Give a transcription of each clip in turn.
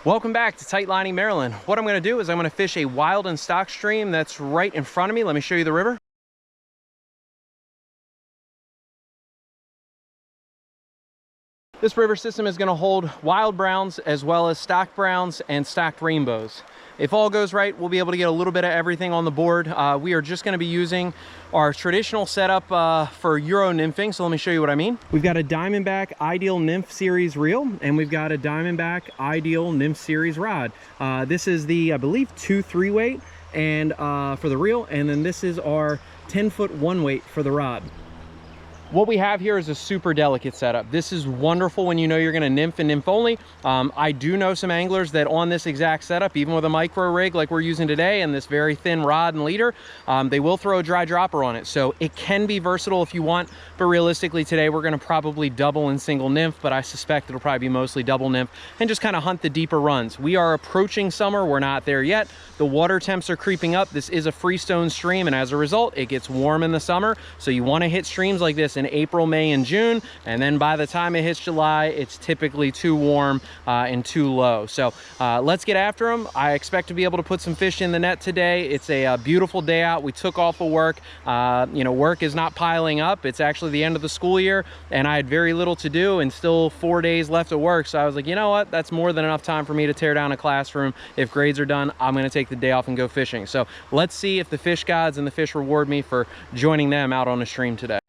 Welcome back to Tight Lining, Maryland. What I'm going to do is I'm going to fish a wild and stock stream that's right in front of me. Let me show you the river. This river system is going to hold wild browns as well as stocked browns and stocked rainbows. If all goes right, we'll be able to get a little bit of everything on the board. We are just going to be using our traditional setup for Euro nymphing. So let me show you what I mean. We've got a Diamondback Ideal Nymph Series reel, and we've got a Diamondback Ideal Nymph Series rod. This is the, I believe, 2-3 weight and for the reel, and then this is our 10-foot 1 weight for the rod. What we have here is a super delicate setup. This is wonderful when you know you're going to nymph and nymph only. I do know some anglers that on this exact setup, even with a micro rig like we're using today and this very thin rod and leader, they will throw a dry dropper on it. So it can be versatile if you want, but realistically today we're going to probably double and single nymph, but I suspect it'll probably be mostly double nymph and just kind of hunt the deeper runs. We are approaching summer. We're not there yet. The water temps are creeping up. This is a freestone stream, and as a result, it gets warm in the summer. So you want to hit streams like this in April, May, and June, and then by the time it hits July, it's typically too warm and too low. So let's get after them. I expect to be able to put some fish in the net today. It's a beautiful day out. We took off of work. You know, work is not piling up. It's actually the end of the school year, and I had very little to do and still 4 days left of work. So I was like, you know what? That's more than enough time for me to tear down a classroom. If grades are done, I'm going to take the day off and go fishing. So let's see if the fish gods and the fish reward me for joining them out on a stream today.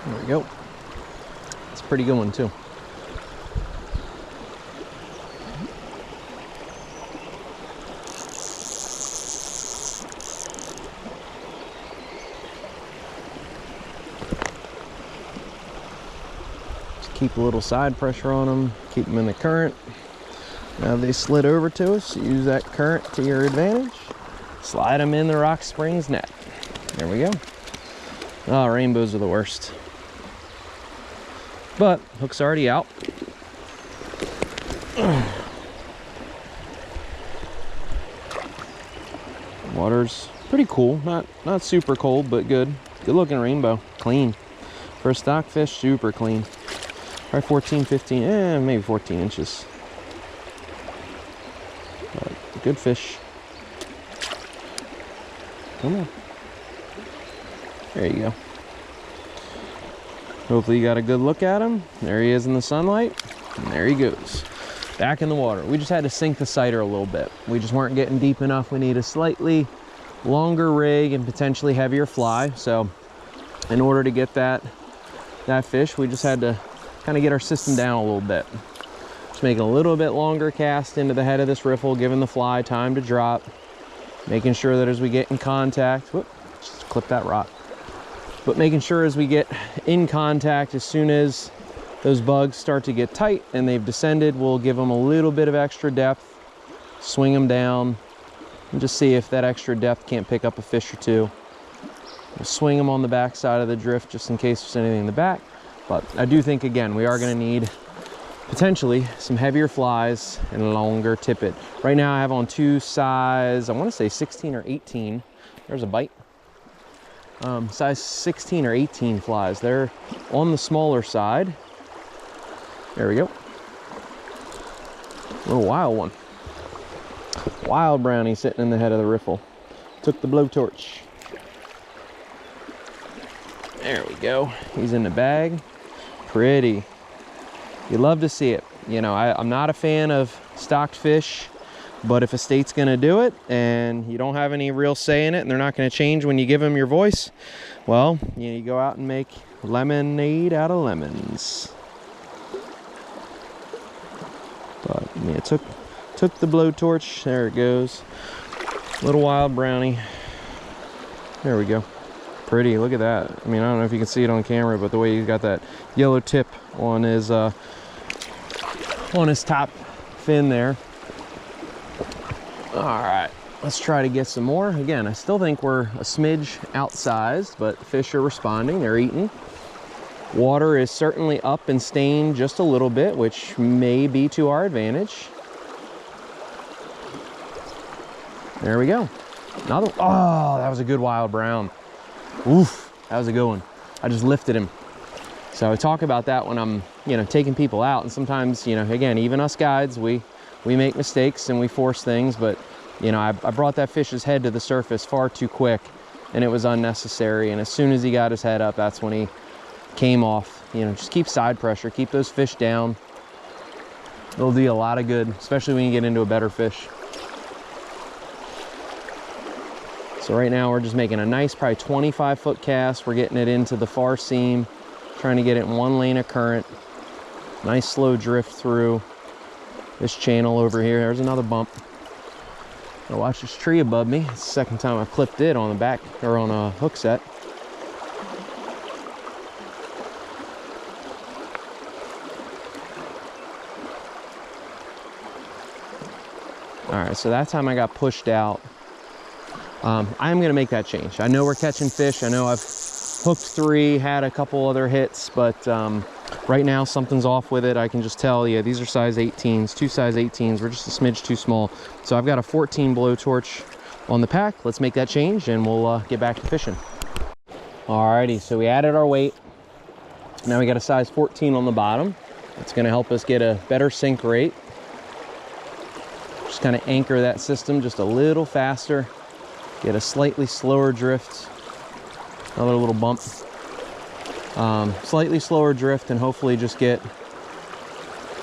There we go. It's a pretty good one too. Just keep a little side pressure on them, keep them in the current. Now they slid over to us, use that current to your advantage. Slide them in the Rock Springs net. There we go. Oh, rainbows are the worst. But hook's already out. Water's pretty cool, not super cold, but good. Good looking rainbow, clean. For a stock fish, super clean. Probably 14, 15, maybe 14 inches. But good fish. Come on. There you go. Hopefully you got a good look at him. There he is in the sunlight, and there he goes. Back in the water. We just had to sink the sighter a little bit. We just weren't getting deep enough. We need a slightly longer rig and potentially heavier fly. So in order to get that fish, we just had to kind of get our system down a little bit. Just making a little bit longer cast into the head of this riffle, giving the fly time to drop, making sure that as we get in contact, whoop, just clip that rock. But making sure as we get in contact, as soon as those bugs start to get tight and they've descended, we'll give them a little bit of extra depth, swing them down, and just see if that extra depth can't pick up a fish or two. We'll swing them on the back side of the drift just in case there's anything in the back. But I do think, again, we are going to need potentially some heavier flies and a longer tippet. Right now I have on two size, I want to say 16 or 18. There's a bite. Size 16 or 18 flies. They're on the smaller side. There we go. Little wild one. Wild brownie sitting in the head of the riffle. Took the blowtorch. There we go. He's in the bag. Pretty. You love to see it. You know, I'm not a fan of stocked fish But if a state's gonna do it and you don't have any real say in it and they're not gonna change when you give them your voice, well, you go out and make lemonade out of lemons. But yeah, took the blowtorch. There it goes. Little wild brownie. There we go. Pretty, look at that. I mean, I don't know if you can see it on camera, but the way he's got that yellow tip on his top fin there. All right, let's try to get some more. Again, I still think we're a smidge outsized, but fish are responding, they're eating. Water is certainly up and stained just a little bit, which may be to our advantage. There we go. Another, oh, that was a good wild brown. Oof, that was a good one. I just lifted him. So I talk about that when I'm, you know, taking people out. And sometimes, you know, again, even us guides, we make mistakes and we force things, but you know, I brought that fish's head to the surface far too quick and it was unnecessary. And as soon as he got his head up, that's when he came off. You know, just keep side pressure, keep those fish down. It'll do you a lot of good, especially when you get into a better fish. So right now we're just making a nice, probably 25-foot cast. We're getting it into the far seam, trying to get it in one lane of current. Nice slow drift through this channel over here. There's another bump. Now watch this tree above me. It's the second time I've clipped it on the back, or on a hook set. All right, so that time I got pushed out. I am gonna make that change. I know we're catching fish. I know I've hooked 3, had a couple other hits, but right now something's off with it. I can just tell, yeah, these are size 18s, 2 size 18s. We're just a smidge too small. So I've got a 14 blowtorch on the pack. Let's make that change and we'll get back to fishing. Alrighty, so we added our weight. Now we got a size 14 on the bottom. It's gonna help us get a better sink rate. Just kind of anchor that system just a little faster. Get a slightly slower drift. Another little bump. Slightly slower drift and hopefully just get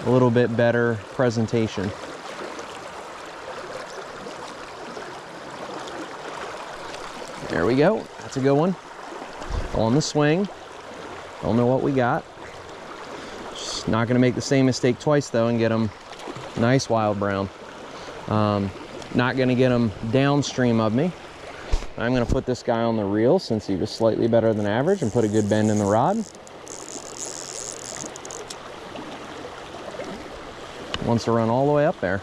a little bit better presentation. There we go. That's a good one. On the swing. Don't know what we got. Just not going to make the same mistake twice though and get them nice wild brown. Not going to get them downstream of me. I'm going to put this guy on the reel since he was slightly better than average and put a good bend in the rod. Wants to run all the way up there.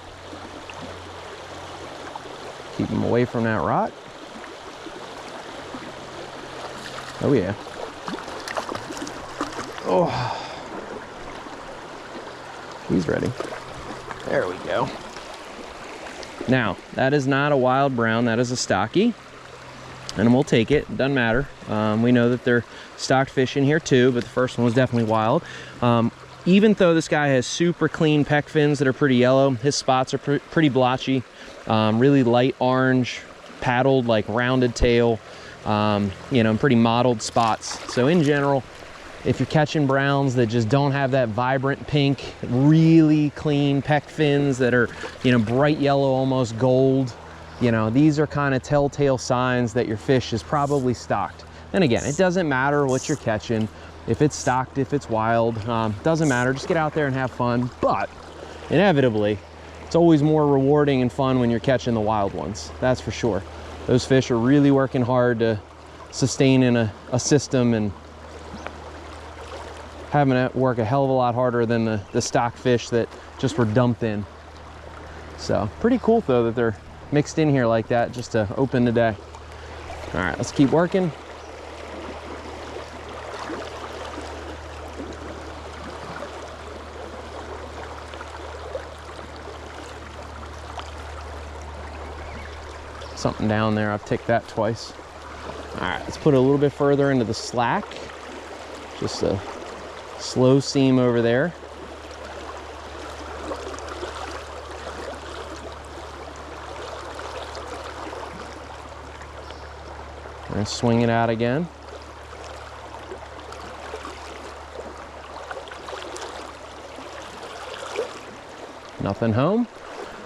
Keep him away from that rock. Oh yeah. Oh. He's ready. There we go. Now, that is not a wild brown, that is a stocky. And we'll take it, doesn't matter. We know that they're stocked fish in here too, but the first one was definitely wild. Even though this guy has super clean pec fins that are pretty yellow, his spots are pretty blotchy. Really light orange, paddled, like rounded tail, you know, pretty mottled spots. So in general, if you're catching browns that just don't have that vibrant pink, really clean pec fins that are, you know, bright yellow, almost gold, you know, these are kind of telltale signs that your fish is probably stocked. And again, it doesn't matter what you're catching. If it's stocked, if it's wild, doesn't matter. Just get out there and have fun. But inevitably, it's always more rewarding and fun when you're catching the wild ones. That's for sure. Those fish are really working hard to sustain in a system and having to work a hell of a lot harder than the stock fish that just were dumped in. So pretty cool though that they're mixed in here like that just to open the day. All right, let's keep working. Something down there, I've ticked that twice. All right, let's put it a little bit further into the slack. Just a slow seam over there. And swing it out again. Nothing home.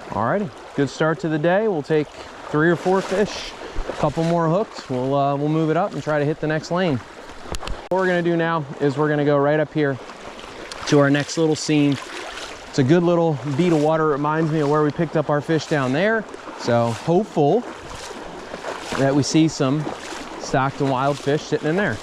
Alrighty, good start to the day. We'll take 3 or 4 fish, a couple more hooks. We'll move it up and try to hit the next lane. What we're gonna do now is we're gonna go right up here to our next little scene. It's a good little bead of water. It reminds me of where we picked up our fish down there. So hopeful that we see some stocked and wild fish sitting in there.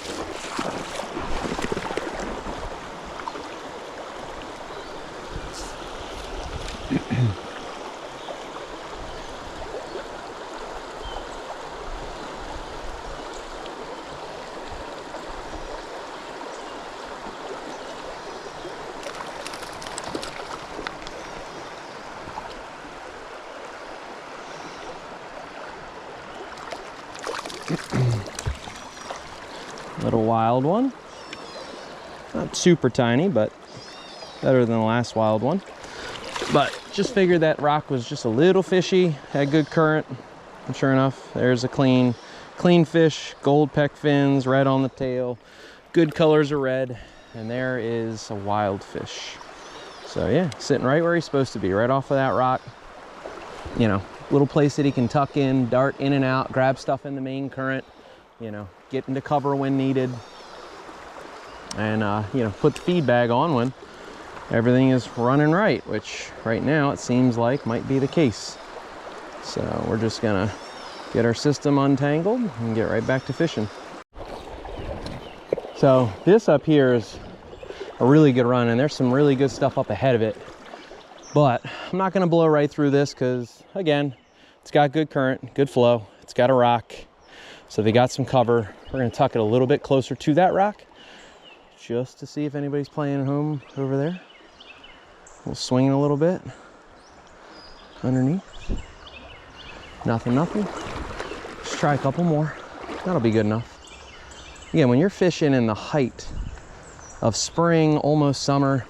Little wild one. Not super tiny, but better than the last wild one. But just figured that rock was just a little fishy, had good current. And sure enough, there's a clean fish, gold peck fins, red on the tail, good colors of red, and there is a wild fish. So yeah, sitting right where he's supposed to be, right off of that rock. You know, little place that he can tuck in, dart in and out, grab stuff in the main current, you know, get into cover when needed, and you know, put the feed bag on when everything is running right, which right now it seems like might be the case. So we're just gonna get our system untangled and get right back to fishing. So this up here is a really good run, and there's some really good stuff up ahead of it, but I'm not gonna blow right through this because, again, it's got good current, good flow, it's got a rock, so they got some cover. We're gonna tuck it a little bit closer to that rock just to see if anybody's playing at home over there. We'll swing it a little bit underneath. Nothing. Let's try a couple more. That'll be good enough. Again, when you're fishing in the height of spring, almost summer,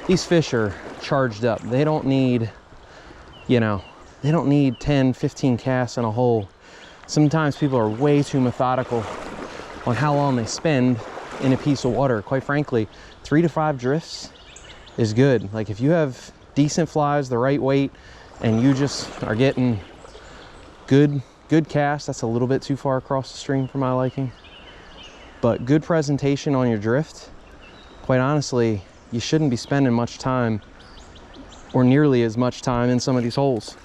these fish are charged up. They don't need, you know, they don't need 10, 15 casts in a hole. Sometimes people are way too methodical on how long they spend in a piece of water. Quite frankly, 3 to 5 drifts is good. Like if you have decent flies, the right weight, and you just are getting good casts, that's a little bit too far across the stream for my liking. But good presentation on your drift, quite honestly, you shouldn't be spending much time or nearly as much time in some of these holes.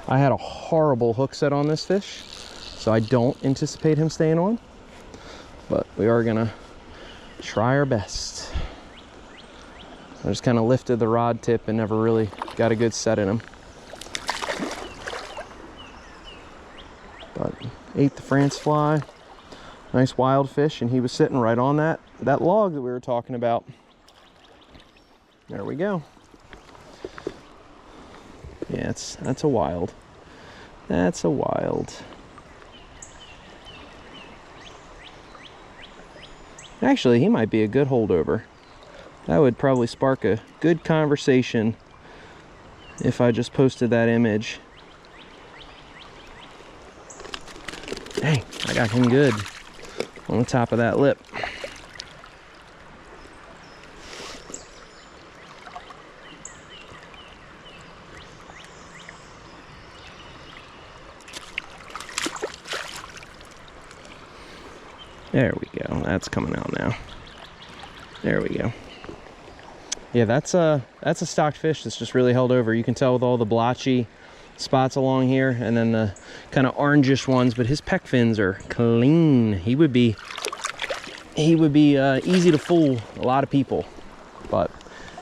I had a horrible hook set on this fish, so I don't anticipate him staying on, but we are gonna try our best. I just kind of lifted the rod tip and never really got a good set in him. But ate the France fly, nice wild fish, and he was sitting right on that log that we were talking about. There we go. Yeah, that's a wild. That's a wild. Actually, he might be a good holdover. That would probably spark a good conversation if I just posted that image. Dang, I got him good on the top of that lip. There we go. That's coming out now. There we go. Yeah, that's a stocked fish that's just really held over. You can tell with all the blotchy spots along here, and then the kind of orangish ones, but his pec fins are clean. He would be easy to fool a lot of people. But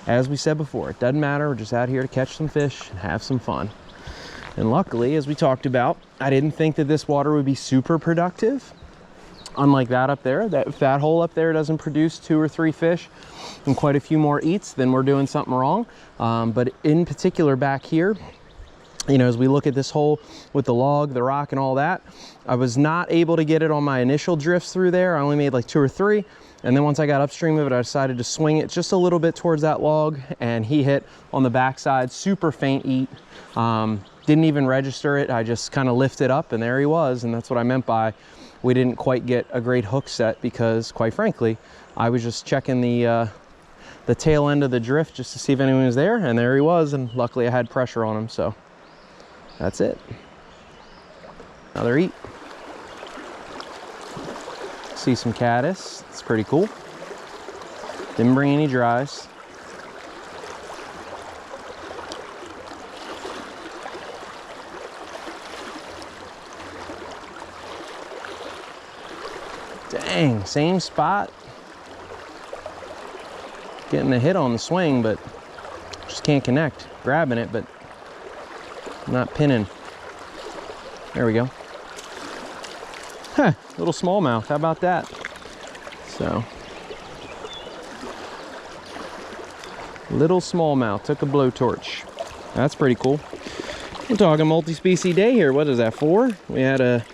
as we said before, it doesn't matter. We're just out here to catch some fish and have some fun. And luckily, as we talked about, I didn't think that this water would be super productive. Unlike that up there, if that hole up there doesn't produce 2 or 3 fish and quite a few more eats, then we're doing something wrong. But in particular back here, you know, as we look at this hole with the log, the rock, and all that, I was not able to get it on my initial drifts through there. I only made like 2 or 3. And then once I got upstream of it, I decided to swing it just a little bit towards that log, and he hit on the backside, super faint eat. Didn't even register it. I just kind of lifted up, and there he was. And that's what I meant by we didn't quite get a great hook set, because quite frankly, I was just checking the the tail end of the drift just to see if anyone was there, and there he was, and luckily I had pressure on him, so that's it. Another eat. See some caddis. It's pretty cool. Didn't bring any dries. Dang, same spot. Getting the hit on the swing, but just can't connect. Grabbing it, but not pinning. There we go. Huh, little smallmouth. How about that? So, little smallmouth. Took a blowtorch. That's pretty cool. We're talking multi-species day here. What is that, 4? We had a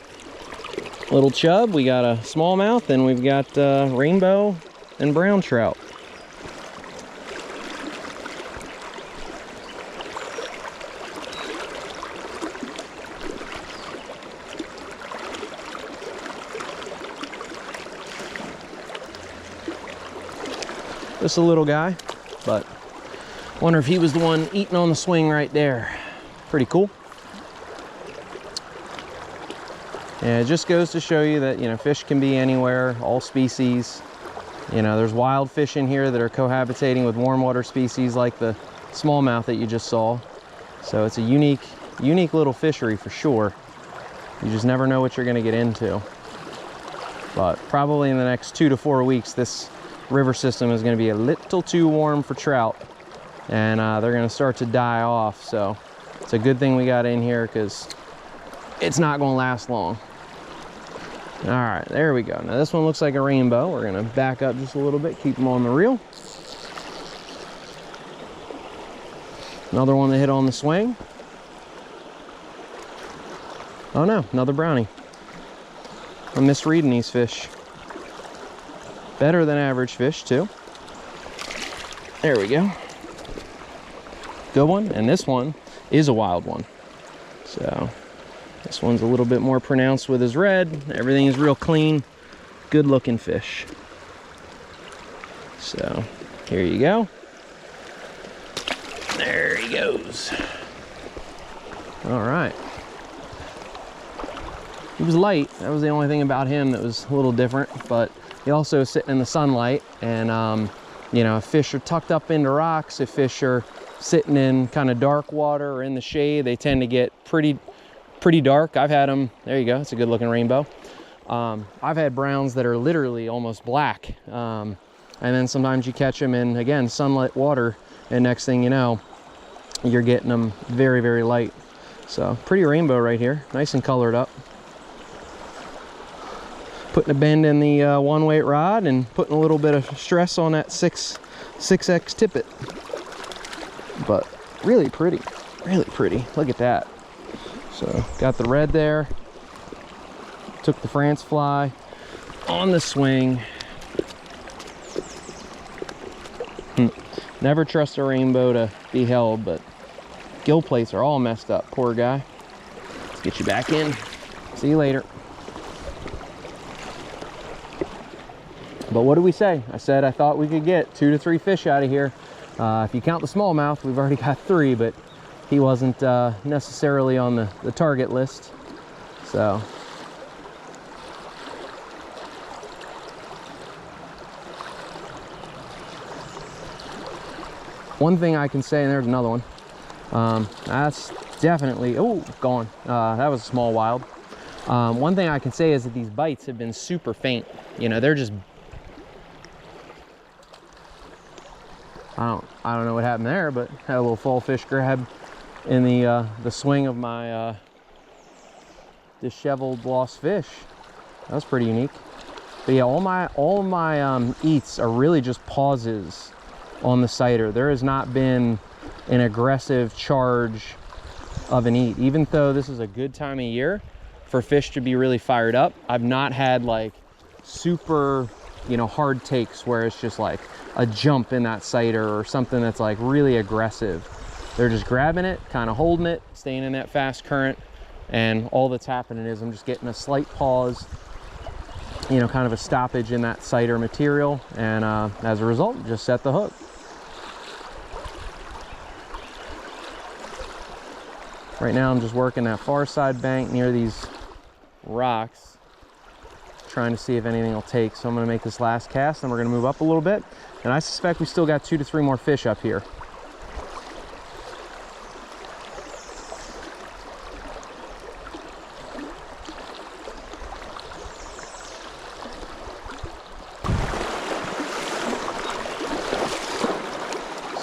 little chub, we got a smallmouth, and we've got rainbow and brown trout. Just a little guy, but wonder if he was the one eating on the swing right there. Pretty cool. And it just goes to show you that, you know, fish can be anywhere, all species. You know, there's wild fish in here that are cohabitating with warm water species like the smallmouth that you just saw. So it's a unique little fishery for sure. You just never know what you're gonna get into. But probably in the next 2 to 4 weeks, this river system is gonna be a little too warm for trout, and they're gonna start to die off. So it's a good thing we got in here, because it's not gonna last long. All right, there we go. Now this one looks like a rainbow. We're gonna back up just a little bit, keep them on the reel. Another one that hit on the swing. Oh no, another brownie. I'm misreading these fish. Better than average fish too. There we go. Good one, and this one is a wild one. So this one's a little bit more pronounced with his red. Everything is real clean, good looking fish. So here you go. There he goes. All right. He was light. That was the only thing about him that was a little different, but he also is sitting in the sunlight, and you know, if fish are tucked up into rocks, if fish are sitting in kind of dark water or in the shade, they tend to get pretty dark. I've had them, there you go, it's a good looking rainbow. I've had browns that are literally almost black, and then sometimes you catch them in, again, sunlit water, and next thing you know, you're getting them very, very light. So pretty rainbow right here, nice and colored up. Putting a bend in the one weight rod and putting a little bit of stress on that 6X tippet. But really pretty, look at that. So got the red there, took the France fly on the swing. Never trust a rainbow to be held, but gill plates are all messed up, poor guy. Let's get you back in, see you later. But what did we say? I said I thought we could get 2 to 3 fish out of here. If you count the smallmouth, we've already got 3, but he wasn't necessarily on the target list. So one thing I can say, and there's another one. That's definitely, oh, gone. That was a small wild. One thing I can say is that these bites have been super faint. You know, they're just, I don't know what happened there, but had a little fall fish grab in the swing of my disheveled lost fish. That was pretty unique. But yeah, all of my eats are really just pauses on the sighter. There has not been an aggressive charge of an eat. Even though this is a good time of year for fish to be really fired up, I've not had like super, you know, hard takes where it's just like a jump in that sighter or something that's like really aggressive. They're just grabbing it, kind of holding it, staying in that fast current, and all that's happening is I'm just getting a slight pause you know, kind of a stoppage in that cider material, and as a result, just set the hook. Right now I'm just working that far side bank near these rocks, trying to see if anything will take. So I'm going to make this last cast, and we're going to move up a little bit, and I suspect we still got 2 to 3 more fish up here.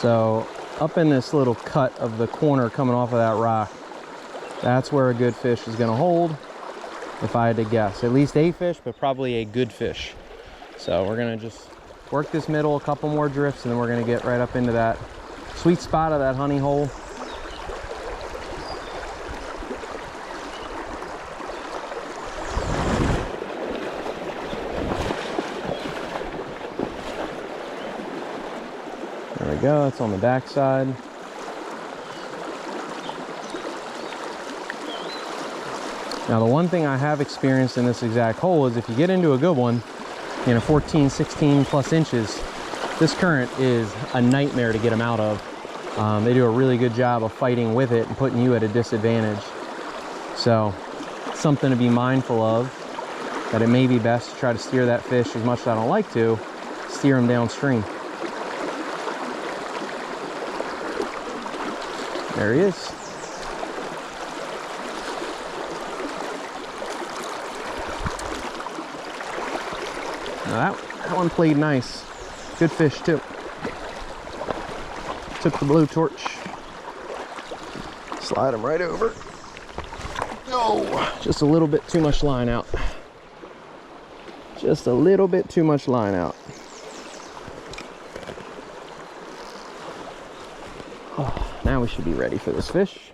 So up in this little cut of the corner coming off of that rock, that's where a good fish is going to hold, if I had to guess. At least a fish, but probably a good fish. So we're going to just work this middle, a couple more drifts, and then we're going to get right up into that sweet spot of that honey hole. There we go, it's on the back side. Now the one thing I have experienced in this exact hole is if you get into a good one, you know, 14, 16 plus inches, this current is a nightmare to get them out of. They do a really good job of fighting with it and putting you at a disadvantage. So something to be mindful of, that it may be best to try to steer that fish, as much as I don't like to, steer them downstream. There he is. Now that one played nice. Good fish too. Took the blue torch. Slide him right over. Oh, just a little bit too much line out. Just a little bit too much line out. Oh, now we should be ready for this fish.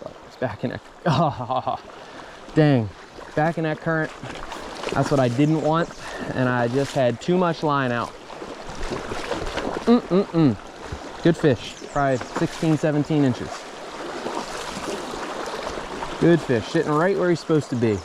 But it's back in that. Oh, dang. Back in that current. That's what I didn't want, and I just had too much line out. Good fish, probably 16, 17 inches. Good fish, sitting right where he's supposed to be.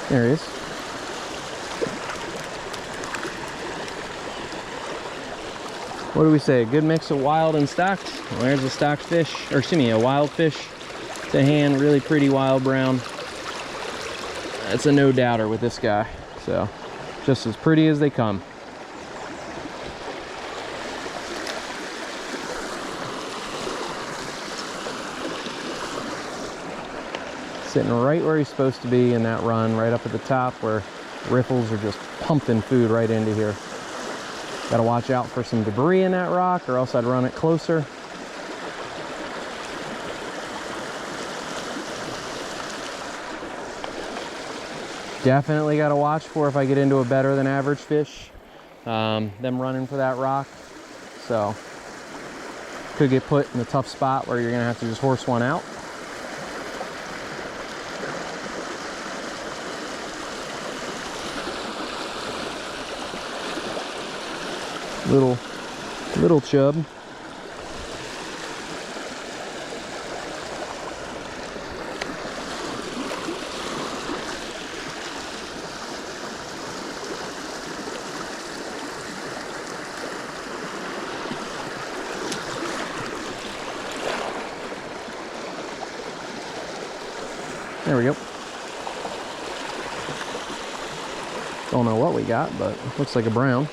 There he is. What do we say? A good mix of wild and stocked. Well, there's a stocked fish, or excuse me, a wild fish to hand, really pretty wild brown. That's a no doubter with this guy. So just as pretty as they come. Sitting right where he's supposed to be in that run, right up at the top where riffles are just pumping food right into here. Got to watch out for some debris in that rock, or else I'd run it closer. Definitely got to watch for, if I get into a better than average fish, them running for that rock. So could get put in a tough spot where you're gonna have to just horse one out. Little chub. There we go. Don't know what we got, but it looks like a brown.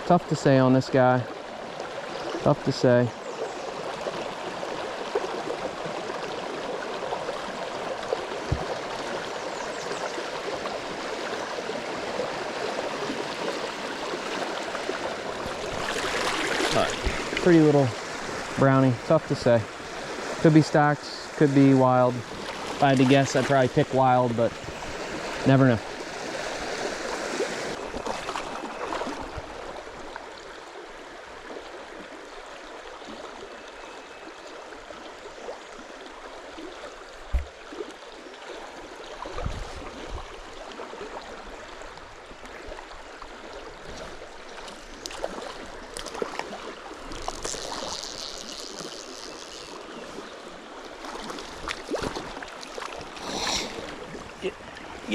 Tough to say on this guy. Tough to say. Pretty little brownie. Tough to say. Could be stocked, could be wild. If I had to guess, I'd probably pick wild, but never know.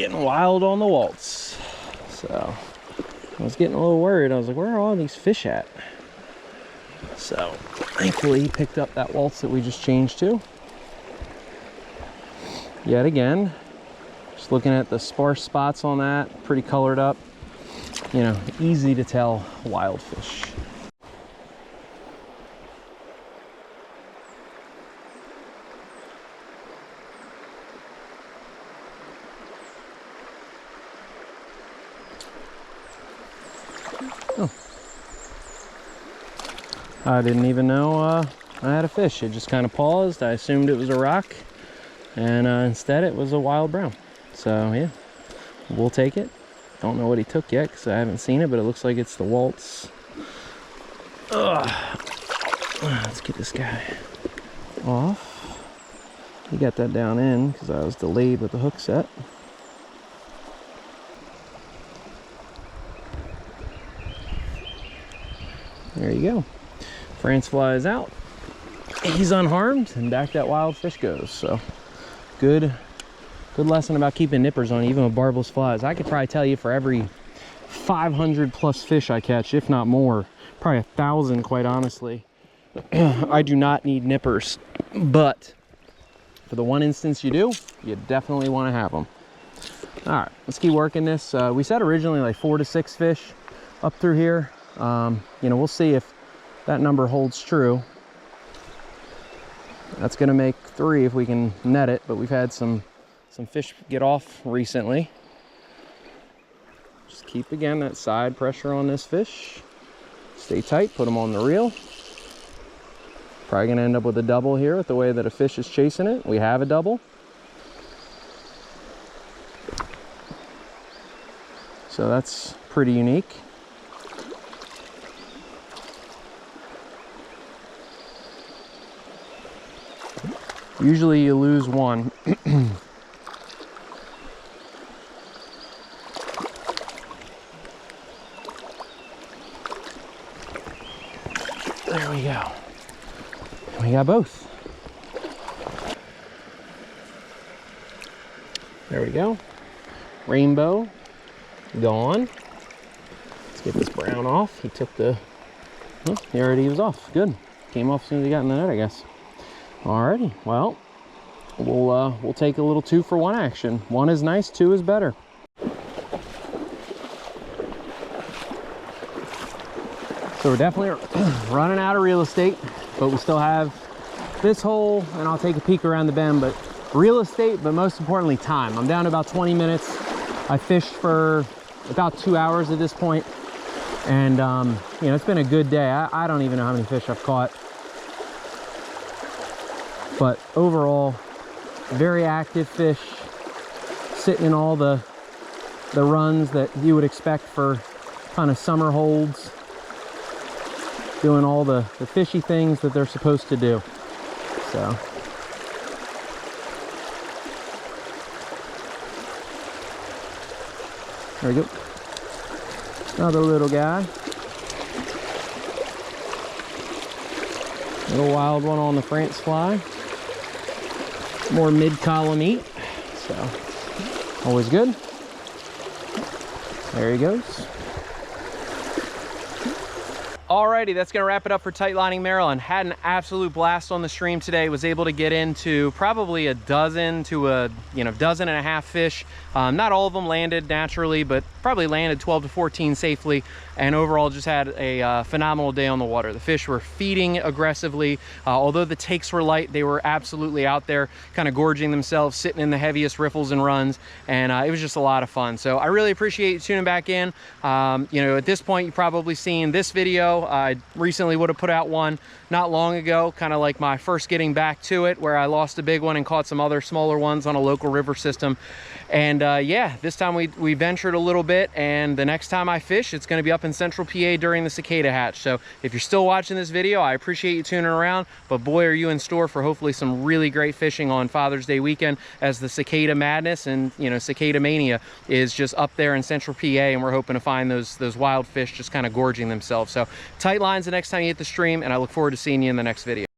getting wild on the waltz. So I was getting a little worried. I was like, where are all these fish at? So thankfully he picked up that waltz that we just changed to. Yet again, just looking at the sparse spots on that, pretty colored up. You know, easy to tell wild fish. Oh. I didn't even know I had a fish. It just kind of paused. I assumed it was a rock, and instead it was a wild brown. So yeah, we'll take it. Don't know what he took yet because I haven't seen it, but it looks like it's the waltz. Ugh. Let's get this guy off. He got that down in because I was delayed with the hook set. There you go. France flies out. He's unharmed, and back that wild fish goes. So good lesson about keeping nippers on, even with barbless flies. I could probably tell you for every 500 plus fish I catch, if not more, probably 1,000 quite honestly, I do not need nippers. But for the one instance you do, you definitely want to have them. All right, let's keep working this. We said originally like 4 to 6 fish up through here. You know, we'll see if that number holds true. That's gonna make 3 if we can net it, but we've had some fish get off recently. Just keep again that side pressure on this fish. Stay tight, put them on the reel. Probably gonna end up with a double here with the way that a fish is chasing it. We have a double. So that's pretty unique. Usually you lose one. There we go. We got both. There we go. Rainbow gone. Let's get this brown off. He took the, oh, he already was off. Good. Came off as soon as he got in the net, I guess. Alrighty, well, we'll take a little 2-for-1 action. 1 is nice, 2 is better. So we're definitely running out of real estate, but we still have this hole, and I'll take a peek around the bend. But real estate, but most importantly time. I'm down to about 20 minutes. I fished for about 2 hours at this point, and you know, it's been a good day. I don't even know how many fish I've caught. But overall, very active fish, sitting in all the runs that you would expect for kind of summer holds, doing all the fishy things that they're supposed to do. So there we go. Another little guy. Little wild one on the France fly. More mid-column eat, so always good. There he goes. Alrighty, that's gonna wrap it up for Tight Lining Maryland. Had an absolute blast on the stream today. Was able to get into probably a dozen to a dozen and a half fish. Not all of them landed naturally, but probably landed 12 to 14 safely. And overall just had a phenomenal day on the water. The fish were feeding aggressively. Although the takes were light, they were absolutely out there kind of gorging themselves, sitting in the heaviest riffles and runs. And it was just a lot of fun. So I really appreciate you tuning back in. You know, at this point, you've probably seen this video. I recently would have put out one not long ago, kind of like my first getting back to it, where I lost a big one and caught some other smaller ones on a local river system. And yeah, this time we ventured a little bit, and the next time I fish, it's going to be up in Central PA during the cicada hatch. So if you're still watching this video, I appreciate you tuning around, but boy, are you in store for hopefully some really great fishing on Father's Day weekend, as the cicada madness and, you know, cicada mania is just up there in Central PA, and we're hoping to find those wild fish just kind of gorging themselves. So tight lines the next time you hit the stream, and I look forward to seeing you in the next video.